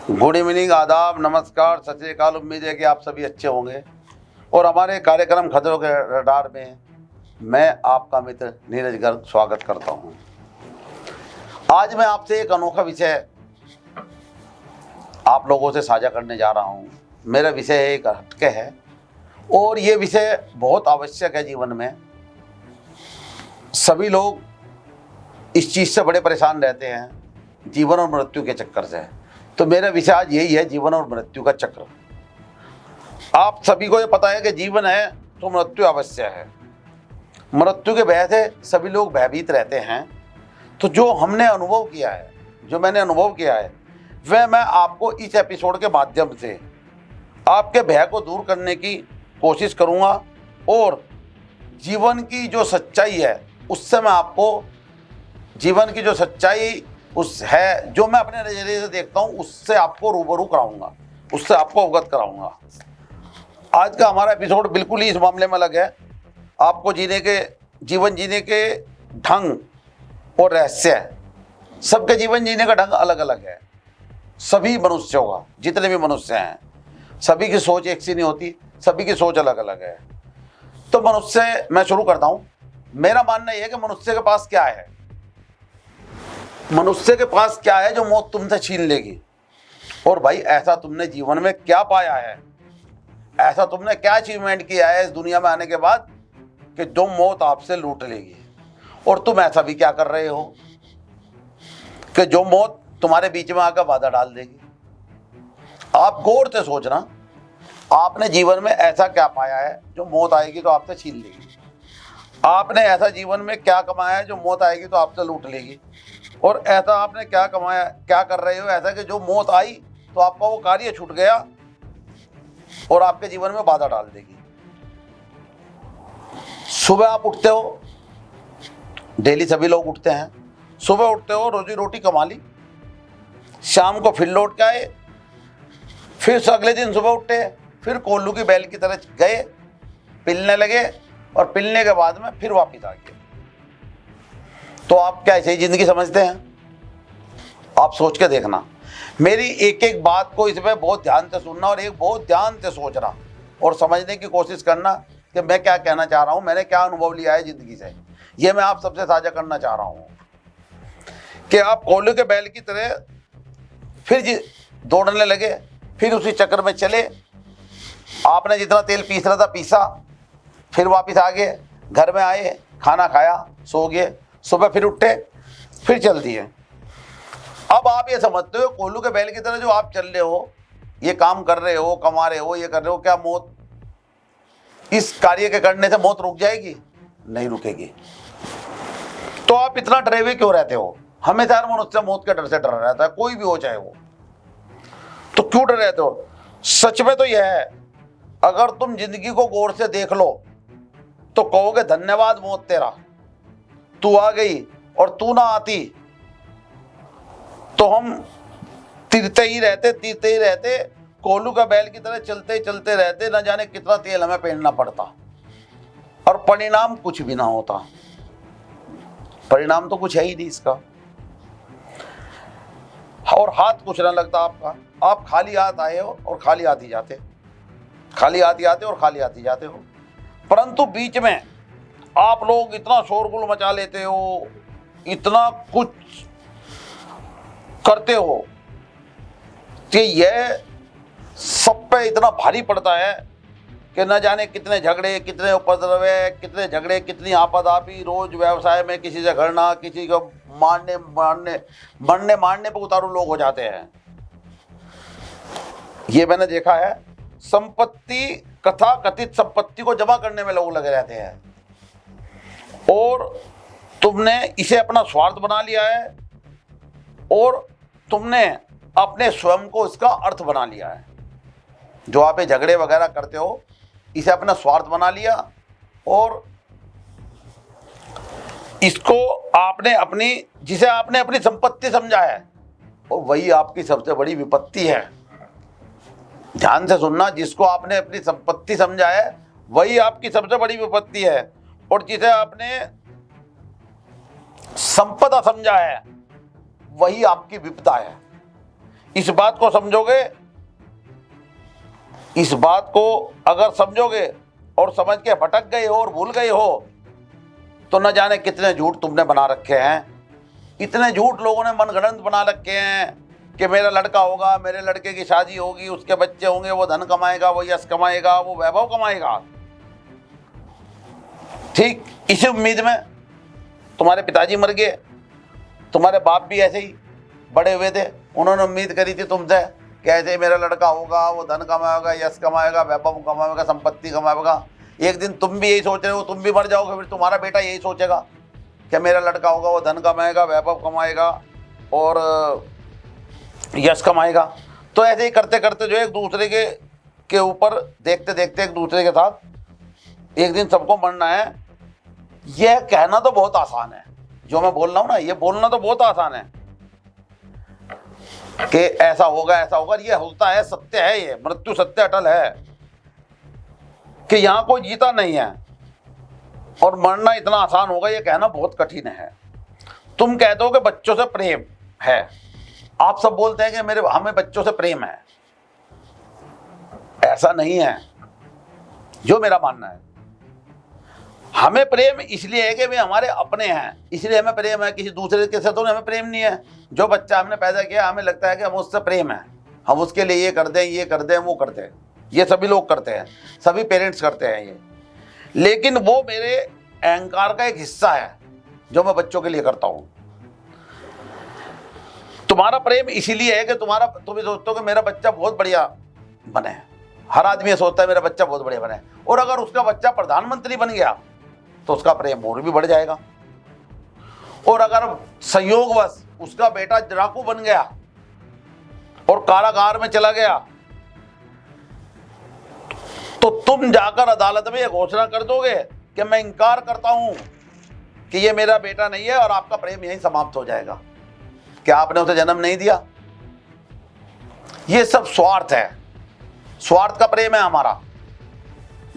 Good evening, आदाब, नमस्कार, सत श्री अकाल। उम्मीद है कि आप सभी अच्छे होंगे और हमारे कार्यक्रम खतरों के रडार में मैं आपका मित्र नीरज गर्ग स्वागत करता हूं। आज मैं आपसे एक अनोखा विषय आप लोगों से साझा करने जा रहा हूं। मेरा विषय एक हटके है और ये विषय बहुत आवश्यक है जीवन में। सभी लोग इस चीज़ से बड़े परेशान रहते हैं, जीवन और मृत्यु के चक्कर से। तो मेरा विषय आज यही है, जीवन और मृत्यु का चक्र। आप सभी को ये पता है कि जीवन है तो मृत्यु अवश्य है। मृत्यु के भय से सभी लोग भयभीत रहते हैं। तो जो हमने अनुभव किया है, जो मैंने अनुभव किया है, वह मैं आपको इस एपिसोड के माध्यम से आपके भय को दूर करने की कोशिश करूँगा और जीवन की जो सच्चाई है उससे मैं आपको जीवन की जो सच्चाई उस है जो मैं अपने नज़रिए से देखता हूँ उससे आपको रूबरू कराऊंगा, उससे आपको अवगत कराऊंगा। आज का हमारा एपिसोड बिल्कुल ही इस मामले में अलग है। आपको जीवन जीने के ढंग और रहस्य, सबके जीवन जीने का ढंग अलग अलग है। सभी मनुष्यों का, जितने भी मनुष्य हैं, सभी की सोच एक सी नहीं होती, सभी की सोच अलग अलग है। तो मनुष्य, मैं शुरू करता हूँ। मेरा मानना यह है कि मनुष्य के पास क्या है, मनुष्य के पास क्या है जो मौत तुमसे छीन लेगी। और भाई, ऐसा तुमने जीवन में क्या पाया है, ऐसा तुमने क्या अचीवमेंट किया है इस दुनिया में आने के बाद कि जो मौत आपसे लूट लेगी। और तुम ऐसा भी क्या कर रहे हो कि जो मौत तुम्हारे बीच में आकर बाधा डाल देगी। आप गौर से सोचना, आपने जीवन में ऐसा क्या पाया है जो मौत आएगी तो आपसे छीन लेगी। आपने ऐसा जीवन में क्या कमाया है जो मौत आएगी तो आपसे लूट लेगी। और ऐसा आपने क्या कमाया, क्या कर रहे हो ऐसा कि जो मौत आई तो आपका वो कार्य छूट गया और आपके जीवन में बाधा डाल देगी। सुबह आप उठते हो, डेली सभी लोग उठते हैं, सुबह उठते हो, रोजी रोटी कमा ली, शाम को फिर लौट के आए, फिर अगले दिन सुबह उठे, फिर कोल्लू की बैल की तरह गए, पिलने लगे और पिलने के बाद में फिर वापिस आ गए। तो आप क्या ऐसे ही जिंदगी समझते हैं? आप सोच के देखना। मेरी एक एक बात को इसमें बहुत ध्यान से सुनना और एक बहुत ध्यान से सोचना और समझने की कोशिश करना कि मैं क्या कहना चाह रहा हूँ, मैंने क्या अनुभव लिया है जिंदगी से। ये मैं आप सबसे साझा करना चाह रहा हूँ कि आप कोल्हू के बैल की तरह फिर दौड़ने लगे, फिर उसी चक्कर में चले। आपने जितना तेल पीस रहा था पीसा, फिर वापस आ गए, घर में आए, खाना खाया, सो गए, सुबह फिर उठे, फिर चल दिए। अब आप ये समझते हो कोल्हू के बैल की तरह जो आप चल रहे हो, ये काम कर रहे हो, कमा रहे हो, ये कर रहे हो, क्या मौत, इस कार्य के करने से मौत रुक जाएगी? नहीं रुकेगी। तो आप इतना डरे हुए क्यों रहते हो? हमेशा हर मनुष्य मौत के डर से डरा रहता है, कोई भी हो चाहे वो। तो क्यों डर रहते हो? सच में तो यह है, अगर तुम जिंदगी को गौर से देख लो तो कहोगे धन्यवाद मौत तेरा, तू आ गई। और तू ना आती तो हम तीरते ही रहते, कोल्हू का बैल की तरह चलते रहते, न जाने कितना तेल हमें फेरना पड़ता और परिणाम कुछ भी ना होता। परिणाम तो कुछ है ही नहीं इसका, और हाथ कुछ ना लगता आपका। आप खाली हाथ आए हो और खाली हाथ ही जाते, खाली हाथ ही आते और खाली हाथ ही जाते हो। परंतु बीच में आप लोग इतना शोरगुल मचा लेते हो, इतना कुछ करते हो कि यह सब पे इतना भारी पड़ता है कि न जाने कितने झगड़े, कितने उपद्रव, कितनी आपदापी, रोज व्यवसाय में किसी से घरना, किसी को मारने पे उतारू लोग हो जाते हैं। ये मैंने देखा है। संपत्ति, कथा कथित संपत्ति को जमा करने में लोग लगे रहते हैं और तुमने इसे अपना स्वार्थ बना लिया है और तुमने अपने स्वयं को इसका अर्थ बना लिया है। जो आप ये झगड़े वगैरह करते हो, इसे अपना स्वार्थ बना लिया और इसको आपने जिसे आपने अपनी संपत्ति समझा है, और वही आपकी सबसे बड़ी विपत्ति है। ध्यान से सुनना, जिसको आपने अपनी संपत्ति समझा है वही आपकी सबसे बड़ी विपत्ति है, और जिसे आपने संपदा समझा है वही आपकी विपदा है। इस बात को समझोगे, इस बात को अगर समझोगे और समझ के भटक गए हो और भूल गए हो, तो न जाने कितने झूठ तुमने बना रखे हैं। इतने झूठ लोगों ने मनगढ़ंत बना रखे हैं कि मेरा लड़का होगा, मेरे लड़के की शादी होगी, उसके बच्चे होंगे, वो धन कमाएगा, वो यश कमाएगा, वो वैभव कमाएगा। ठीक इसी उम्मीद में तुम्हारे पिताजी मर गए, तुम्हारे बाप भी ऐसे ही बड़े हुए थे, उन्होंने उम्मीद करी थी तुमसे कि ऐसे मेरा लड़का होगा, वो धन कमाएगा, यश कमाएगा, वैभव कमाएगा, संपत्ति कमाएगा। एक दिन तुम भी यही सोच रहे हो, तुम भी मर जाओगे, फिर तुम्हारा बेटा यही सोचेगा कि मेरा लड़का होगा, वो धन कमाएगा, वैभव कमाएगा और यश कमाएगा। तो ऐसे ही करते करते जो एक दूसरे के ऊपर देखते देखते एक दूसरे के साथ एक दिन सबको मरना है। यह कहना तो बहुत आसान है, जो मैं बोल रहा हूँ ना, ये बोलना तो बहुत आसान है कि ऐसा होगा ऐसा होगा। ये होता है, सत्य है, ये मृत्यु सत्य अटल है कि यहाँ कोई जीता नहीं है और मरना इतना आसान होगा, ये कहना बहुत कठिन है। तुम कहते हो कि बच्चों से प्रेम है, आप सब बोलते हैं कि हमें बच्चों से प्रेम है। ऐसा नहीं है जो मेरा मानना है। हमें प्रेम इसलिए है कि वे हमारे अपने हैं, इसलिए हमें प्रेम है। किसी दूसरे के साथ तो हमें प्रेम नहीं है। जो बच्चा हमने पैदा किया, हमें लगता है कि हम उससे प्रेम है, हम उसके लिए ये कर दें, ये कर दें, वो करते हैं। ये सभी लोग करते हैं, सभी पेरेंट्स करते हैं ये। लेकिन वो मेरे अहंकार का एक हिस्सा है जो मैं बच्चों के लिए करता हूं। तुम्हारा प्रेम इसीलिए है कि तुम सोचते हो कि मेरा बच्चा बहुत बढ़िया बने। हर आदमी सोचता है मेरा बच्चा बहुत बढ़िया बने, और अगर उसका बच्चा प्रधानमंत्री बन गया तो उसका प्रेम और भी बढ़ जाएगा। और अगर संयोगवश उसका बेटा डाकू बन गया और कारागार में चला गया, तो तुम जाकर अदालत में यह घोषणा कर दोगे कि मैं इंकार करता हूं कि ये मेरा बेटा नहीं है, और आपका प्रेम यहीं समाप्त हो जाएगा। क्या आपने उसे जन्म नहीं दिया? ये सब स्वार्थ है, स्वार्थ का प्रेम है हमारा,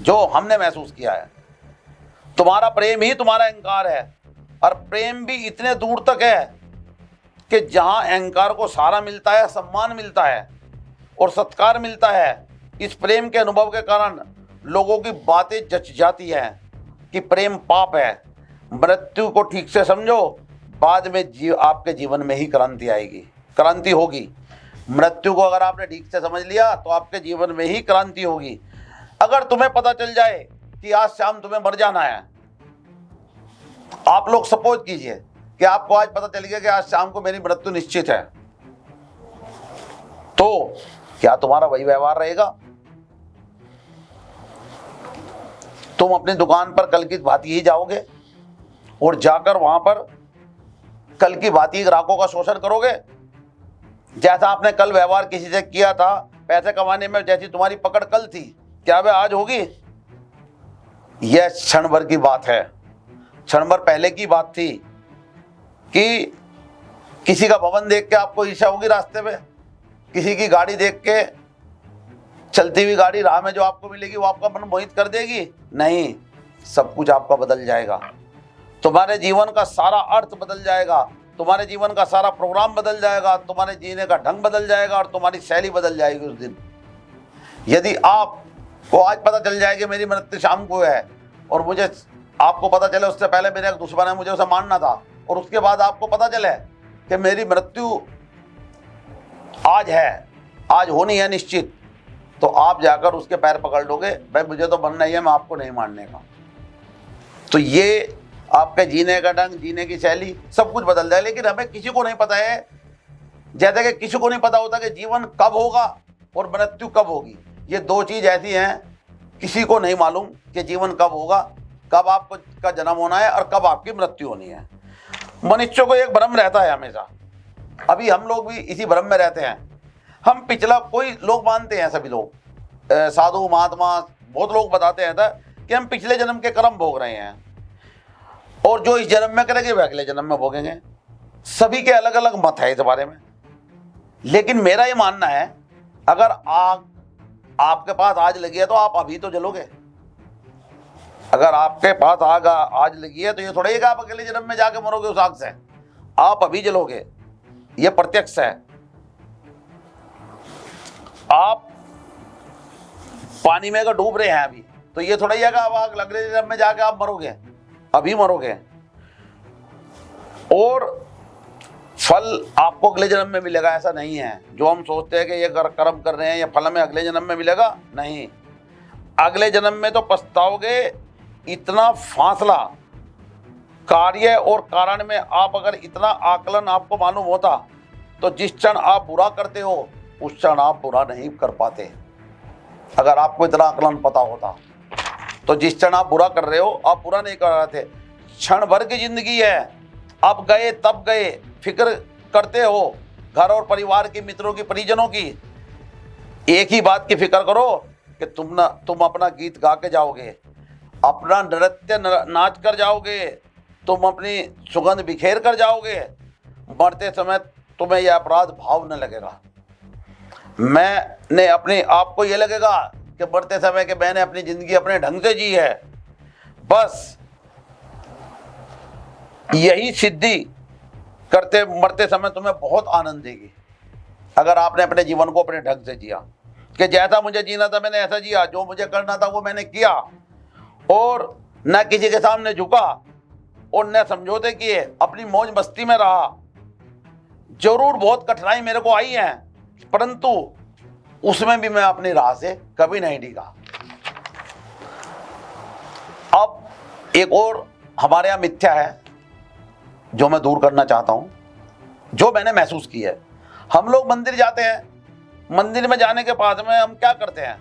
जो हमने महसूस किया है। तुम्हारा प्रेम ही तुम्हारा अहंकार है, और प्रेम भी इतने दूर तक है कि जहां अहंकार को सहारा मिलता है, सम्मान मिलता है और सत्कार मिलता है। इस प्रेम के अनुभव के कारण लोगों की बातें जच जाती हैं कि प्रेम पाप है। मृत्यु को ठीक से समझो, बाद में आपके जीवन में ही क्रांति आएगी, क्रांति होगी। मृत्यु को अगर आपने ठीक से समझ लिया तो आपके जीवन में ही क्रांति होगी। अगर तुम्हें पता चल जाए कि आज शाम तुम्हें मर जाना है, आप लोग सपोज कीजिए कि आपको आज पता चल गया कि आज शाम को मेरी मृत्यु निश्चित है, तो क्या तुम्हारा वही व्यवहार रहेगा? तुम अपनी दुकान पर कल की भांति ही जाओगे और जाकर वहां पर कल की भांति ग्राहकों का शोषण करोगे? जैसा आपने कल व्यवहार किसी से किया था पैसे कमाने में, जैसी तुम्हारी पकड़ कल थी, क्या वह आज होगी? यह क्षण भर की बात है, क्षण भर पहले की बात थी कि किसी का भवन देख के आपको ईर्ष्या होगी रास्ते में, किसी की गाड़ी देख के, चलती हुई गाड़ी राह में जो आपको मिलेगी वो आपका मन मोहित कर देगी? नहीं, सब कुछ आपका बदल जाएगा। तुम्हारे जीवन का सारा अर्थ बदल जाएगा, तुम्हारे जीवन का सारा प्रोग्राम बदल जाएगा, तुम्हारे जीने का ढंग बदल जाएगा और तुम्हारी शैली बदल जाएगी उस दिन। यदि आपको आज पता चल जाए कि मेरी मृत्यु शाम को है, और मुझे आपको पता चले उससे पहले मेरा एक दुश्मन है, मुझे उसे मारना था, और उसके बाद आपको पता चले कि मेरी मृत्यु आज है, आज होनी है निश्चित, तो आप जाकर उसके पैर पकड़ लोगे, भाई मुझे तो बनना ही है, मैं आपको नहीं मारने का। तो ये आपके जीने का ढंग, जीने की शैली सब कुछ बदल जाए। लेकिन हमें किसी को नहीं पता है, जैसे कि किसी को नहीं पता होता कि जीवन कब होगा और मृत्यु कब होगी। ये दो चीज़ ऐसी हैं, किसी को नहीं मालूम कि जीवन कब होगा, कब आपको का जन्म होना है और कब आपकी मृत्यु होनी है। मनुष्य को एक भ्रम रहता है हमेशा, अभी हम लोग भी इसी भ्रम में रहते हैं। हम पिछला, कोई लोग मानते हैं, सभी लोग साधु महात्मा बहुत लोग बताते हैं कि हम पिछले जन्म के कर्म भोग रहे हैं, और जो इस जन्म में करेंगे वह अगले जन्म में भोगेंगे। सभी के अलग अलग मत है इस बारे में। लेकिन मेरा ये मानना है, अगर आग आपके पास आज लगी है तो आप अभी तो जलोगे। अगर आपके पास आग आज लगी है तो ये थोड़ा ही कि आप अगले जन्म में जाके मरोगे उस आग से, आप अभी जलोगे, ये प्रत्यक्ष है। पानी में अगर डूब रहे हैं अभी, तो ये थोड़ा ही है कि अब आग लग रही है में जाके आप मरोगे, अभी मरोगे। और फल आपको अगले जन्म में मिलेगा ऐसा नहीं है। जो हम सोचते हैं कि ये कर्म कर रहे हैं, ये फल हमें अगले जन्म में मिलेगा, नहीं। अगले जन्म में तो पछताओगे। इतना फासला कार्य और कारण में आप अगर इतना आकलन आपको मालूम होता, तो जिस क्षण आप बुरा करते हो उस क्षण आप बुरा नहीं कर पाते। अगर आपको इतना आकलन पता होता तो जिस क्षण आप बुरा कर रहे हो आप बुरा नहीं कर रहे थे। क्षण भर की जिंदगी है, अब गए तब गए। फिक्र करते हो घर और परिवार के, मित्रों की, परिजनों की। एक ही बात की फिक्र करो कि तुम अपना गीत गा के जाओगे, अपना नृत्य नाच कर जाओगे, तुम अपनी सुगंध बिखेर कर जाओगे। मरते समय तुम्हें यह अपराध भाव न लगेगा। मैंने अपने आप को ये लगेगा कि मरते समय कि मैंने अपनी जिंदगी अपने ढंग से जी है। बस यही सिद्धि करते मरते समय तुम्हें बहुत आनंद देगी, अगर आपने अपने जीवन को अपने ढंग से जिया कि जैसा मुझे जीना था मैंने ऐसा जिया, जो मुझे करना था वो मैंने किया, और न किसी के सामने झुका और न समझौते किए, अपनी मौज मस्ती में रहा। जरूर बहुत कठिनाई मेरे को आई है, परंतु उसमें भी मैं अपनी राह से कभी नहीं डिगा। अब एक और हमारे यहाँ मिथ्या है जो मैं दूर करना चाहता हूं, जो मैंने महसूस की है। हम लोग मंदिर जाते हैं, मंदिर में जाने के बाद में हम क्या करते हैं?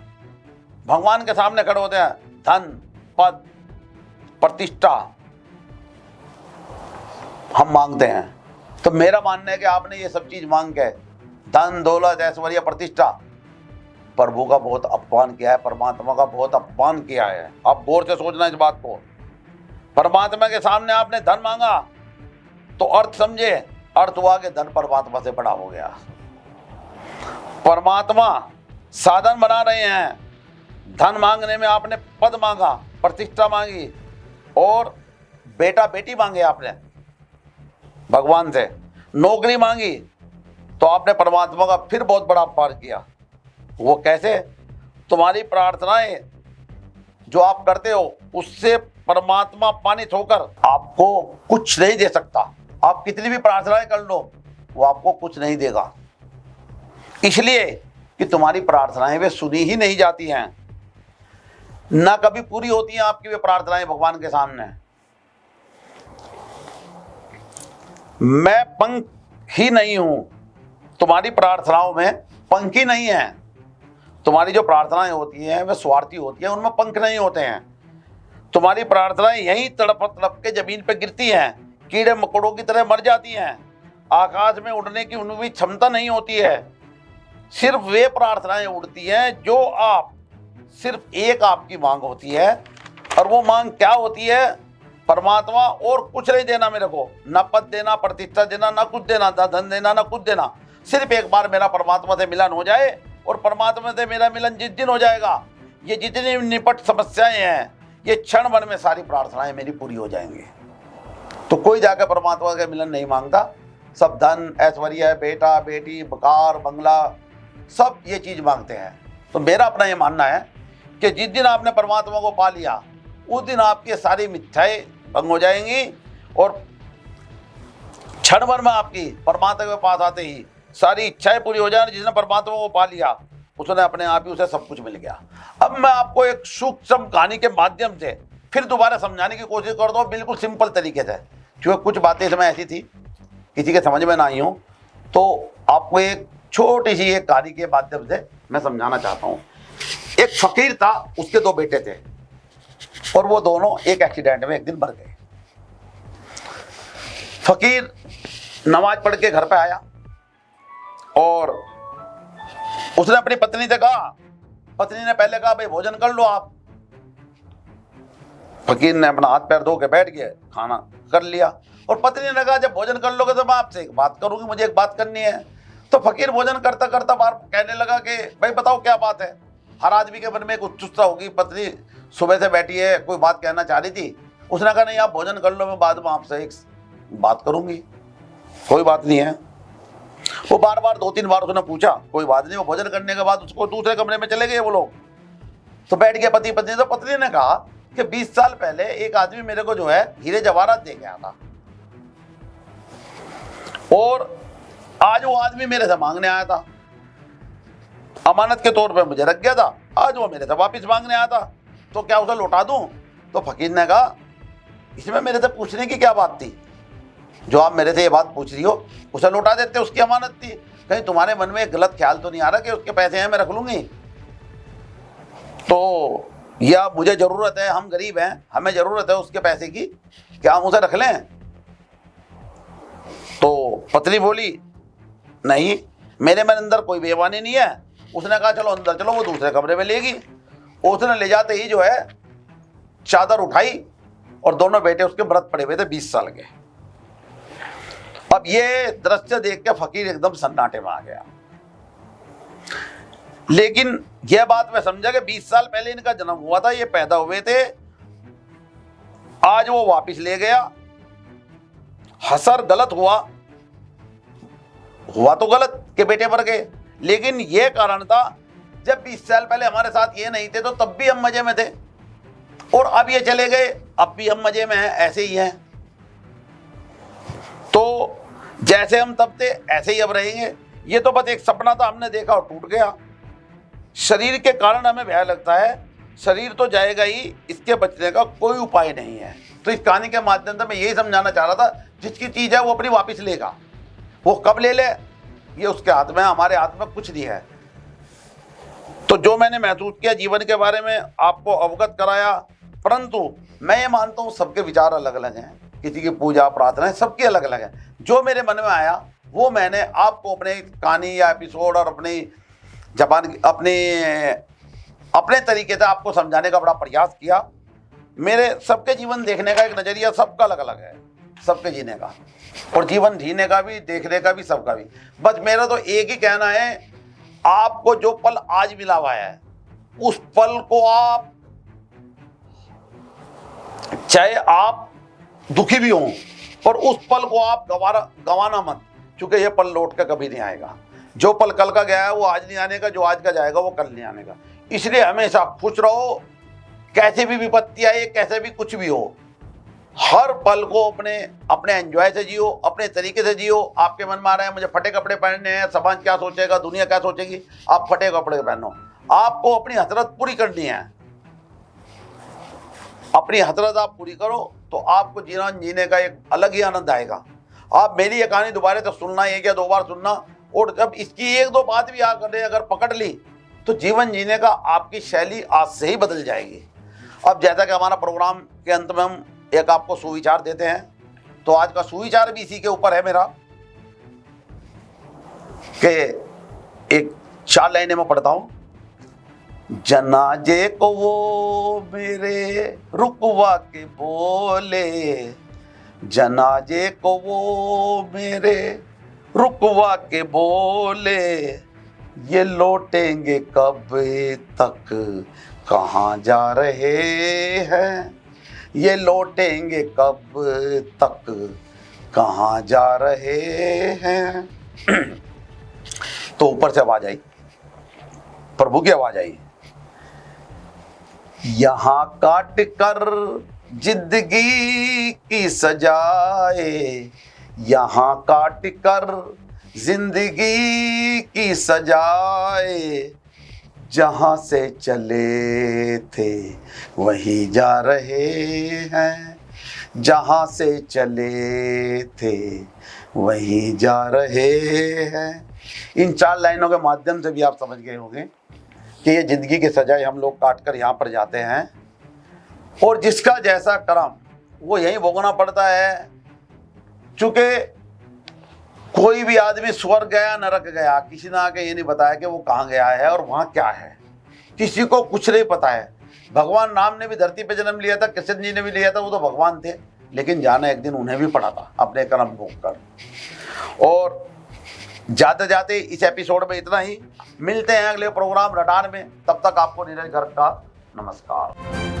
भगवान के सामने खड़े होते हैं, धन पद प्रतिष्ठा हम मांगते हैं। तो मेरा मानना है कि आपने ये सब चीज मांग के, धन दौलत ऐश्वर्य प्रतिष्ठा, प्रभु का बहुत अपमान किया है, परमात्मा का बहुत अपमान किया है। आप गौर से सोचना इस बात को। परमात्मा के सामने आपने धन मांगा तो अर्थ समझे, अर्थ हुआ कि धन परमात्मा से बड़ा हो गया। परमात्मा साधन बना रहे हैं, धन मांगने में आपने पद मांगा, प्रतिष्ठा मांगी और बेटा बेटी मांगे आपने भगवान से, नौकरी मांगी, तो आपने परमात्मा का फिर बहुत बड़ा अपमान किया। वो कैसे? तुम्हारी प्रार्थनाएं जो आप करते हो उससे परमात्मा अपमानित होकर आपको कुछ नहीं दे सकता। आप कितनी भी प्रार्थनाएं कर लो वो आपको कुछ नहीं देगा, इसलिए कि तुम्हारी प्रार्थनाएं वे सुनी ही नहीं जाती हैं, ना कभी पूरी होती हैं आपकी वे प्रार्थनाएं भगवान के सामने। मैं पंख ही नहीं हूं, तुम्हारी प्रार्थनाओं में पंख ही नहीं है। तुम्हारी जो प्रार्थनाएं होती हैं वे स्वार्थी होती हैं, उनमें पंख नहीं होते हैं। तुम्हारी प्रार्थनाएं यहीं तड़प तड़प के जमीन पर गिरती हैं, कीड़े मकोड़ों की तरह मर जाती हैं, आकाश में उड़ने की उनमें क्षमता नहीं होती है। सिर्फ वे प्रार्थनाएं उड़ती हैं जो आप, सिर्फ एक आपकी मांग होती है, और वो मांग क्या होती है? परमात्मा और कुछ नहीं देना मेरे को, ना पद देना, प्रतिष्ठा देना, ना कुछ देना, ना धन देना, ना कुछ देना। सिर्फ एक बार मेरा परमात्मा से मिलन हो जाए, और परमात्मा से मेरा मिलन जिस दिन हो जाएगा, ये जितनी निपट समस्याएं हैं ये क्षण भर में सारी प्रार्थनाएं मेरी पूरी हो जाएंगी। तो कोई जाकर परमात्मा के मिलन नहीं मांगता, सब धन ऐश्वर्य, बेटा बेटी, बकार बंगला, सब ये चीज मांगते हैं। तो मेरा अपना ये मानना है कि जिस दिन आपने परमात्मा को पा लिया उस दिन आपकी सारी मिथ्याएं भंग हो जाएंगी, और क्षण भर में आपकी परमात्मा के पास आते ही सारी इच्छाएं पूरी हो जाएंगी। जिसने परमात्मा को पा लिया उसने अपने आप ही उसे सब कुछ मिल गया। अब मैं आपको एक सूक्ष्म कहानी के माध्यम से फिर दोबारा समझाने की कोशिश करता हूँ, बिल्कुल सिंपल तरीके से, क्योंकि कुछ बातें इसमें ऐसी थी किसी के समझ में ना आई हो, तो आपको एक छोटी सी एक कहानी के माध्यम से मैं समझाना चाहता हूँ। एक फकीर था, उसके दो बेटे थे, और वो दोनों एक एक्सीडेंट में एक दिन मर गए। फकीर नमाज पढ़ के घर पे आया और उसने अपनी पत्नी से कहा, पत्नी ने पहले कहा भाई भोजन कर लो आप। फकीर ने अपना हाथ पैर धो के बैठ गया, खाना कर लिया, और पत्नी ने कहा जब भोजन कर लोगे तो मैं आपसे एक बात करूंगी, मुझे एक बात करनी है। तो फकीर भोजन करता करता बार कहने लगा कि भाई बताओ क्या बात है। हर आदमी के मन में एक उत्सुकता होगी, पत्नी सुबह से बैठी है, कोई बात कहना चाह रही थी। उसने कहा नहीं आप भोजन कर लो, मैं बाद में आपसे एक बात करूंगी। कोई बात नहीं है। वो बार बार 2-3 बार उसने पूछा, कोई बात नहीं। वो भोजन करने के बाद उसको दूसरे कमरे में चले गए वो लोग। तो बैठ गया पति पत्नी। तो पत्नी ने कहा कि 20 साल पहले एक आदमी मेरे को जो है हीरे जवाहरात दे गया था, और आज वो आदमी मेरे से मांगने आया था, अमानत के तौर पे मुझे रख गया था, आज वो मेरे से वापस मांगने आया था, तो क्या उसे लौटा दूं? तो फकीर ने कहा इसमें मेरे से पूछने की क्या बात थी, जो आप मेरे से ये बात पूछ रही हो उसे लौटा देते, उसकी अमानत थी। कहीं तुम्हारे मन में एक गलत ख्याल तो नहीं आ रहा कि उसके पैसे हैं मैं रख लूंगी? तो या मुझे जरूरत है, हम गरीब हैं, हमें जरूरत है उसके पैसे की, क्या हम उसे रख लें? तो पत्नी बोली नहीं, मेरे मन अंदर कोई बेईमानी नहीं है। उसने कहा चलो अंदर चलो, वो दूसरे कमरे में लेगी। उसने ले जाते ही जो है चादर उठाई और दोनों बेटे उसके व्रत पड़े हुए थे 20 साल के। अब ये दृश्य देख के फकीर एकदम सन्नाटे में आ गया। लेकिन यह बात मैं समझा कि 20 साल पहले इनका जन्म हुआ था, ये पैदा हुए थे, आज वो वापस ले गया। हसर गलत हुआ तो गलत के बेटे मर गए, लेकिन यह कारण था जब 20 साल पहले हमारे साथ ये नहीं थे तो तब भी हम मजे में थे, और अब ये चले गए अब भी हम मजे में हैं, ऐसे ही हैं। तो जैसे हम तब थे ऐसे ही अब रहेंगे। ये तो बस एक सपना था, हमने देखा और टूट गया। शरीर के कारण हमें भय लगता है, शरीर तो जाएगा ही, इसके बचने का कोई उपाय नहीं है। तो इस कहानी के माध्यम से मैं यही समझाना चाह रहा था, जिसकी चीज है वो अपनी वापस लेगा, वो कब ले ले ये उसके हाथ में, हमारे हाथ में कुछ नहीं है। तो जो मैंने महसूस किया जीवन के बारे में आपको अवगत कराया, परंतु मैं ये मानता हूँ सबके विचार अलग अलग हैं, किसी की पूजा प्रार्थना सबकी अलग अलग है। जो मेरे मन में आया वो मैंने आपको अपने कहानी या एपिसोड और अपनी जबान अपने तरीके से आपको समझाने का बड़ा प्रयास किया। मेरे सबके जीवन देखने का एक नज़रिया सबका अलग अलग है, सबके जीने का, और जीवन जीने का भी, देखने का भी, सबका भी। बस मेरा तो एक ही कहना है, आपको जो पल आज मिला हुआ है उस पल को आप, चाहे आप दुखी भी हों, पर उस पल को आप गवाना मत, क्योंकि यह पल लौट कर कभी नहीं आएगा। जो पल कल का गया है वो आज नहीं आने का, जो आज का जाएगा वो कल नहीं आने का। इसलिए हमेशा खुश रहो, कैसे भी विपत्ति आए, कैसे भी कुछ भी हो, हर पल को अपने एंजॉय से जियो, अपने तरीके से जियो। आपके मन में आ रहा है मुझे फटे कपड़े पहनने हैं, समाज क्या सोचेगा, दुनिया क्या सोचेगी, आप फटे कपड़े पहनो। आपको अपनी हसरत पूरी करनी है, अपनी हसरत आप पूरी करो तो आपको जीवन जीने का एक अलग ही आनंद आएगा। आप मेरी ये कहानी दोबारा तो सुनना, एक या दो बार सुनना, और जब इसकी एक दो बात भी आकर अगर पकड़ ली तो जीवन जीने का आपकी शैली आज से ही बदल जाएगी। अब जैसा कि हमारा प्रोग्राम के अंत में हम एक आपको सुविचार देते हैं, तो आज का सुविचार भी इसी के ऊपर है मेरा, कि एक 4 लाइनें मैं पढ़ता हूं। जनाजे को वो मेरे रुकवा के बोले, जनाजे को वो मेरे रुकवा के बोले, ये लौटेंगे कब तक कहाँ जा रहे हैं, ये लौटेंगे कब तक कहाँ जा रहे हैं। तो ऊपर से आवाज आई, प्रभु की आवाज आई, यहाँ काट कर जिंदगी की सजाए, यहाँ काट कर जिंदगी की सजाए, जहाँ से चले थे वहीं जा रहे हैं, जहाँ से चले थे वहीं जा रहे हैं। इन 4 लाइनों के माध्यम से भी आप समझ गए होंगे कि ये जिंदगी की सजाए हम लोग काट कर यहाँ पर जाते हैं, और जिसका जैसा कर्म वो यहीं भोगना पड़ता है। चूँकि कोई भी आदमी स्वर्ग गया नरक गया, किसी ने आके ये नहीं बताया कि वो कहाँ गया है और वहाँ क्या है, किसी को कुछ नहीं पता है। भगवान राम ने भी धरती पे जन्म लिया था, कृष्ण जी ने भी लिया था, वो तो भगवान थे, लेकिन जाना एक दिन उन्हें भी पड़ा था अपने कर्म भोग कर। और जाते जाते इस एपिसोड में इतना ही, मिलते हैं अगले प्रोग्राम रडार में, तब तक आपको नीरज गर्ग का नमस्कार।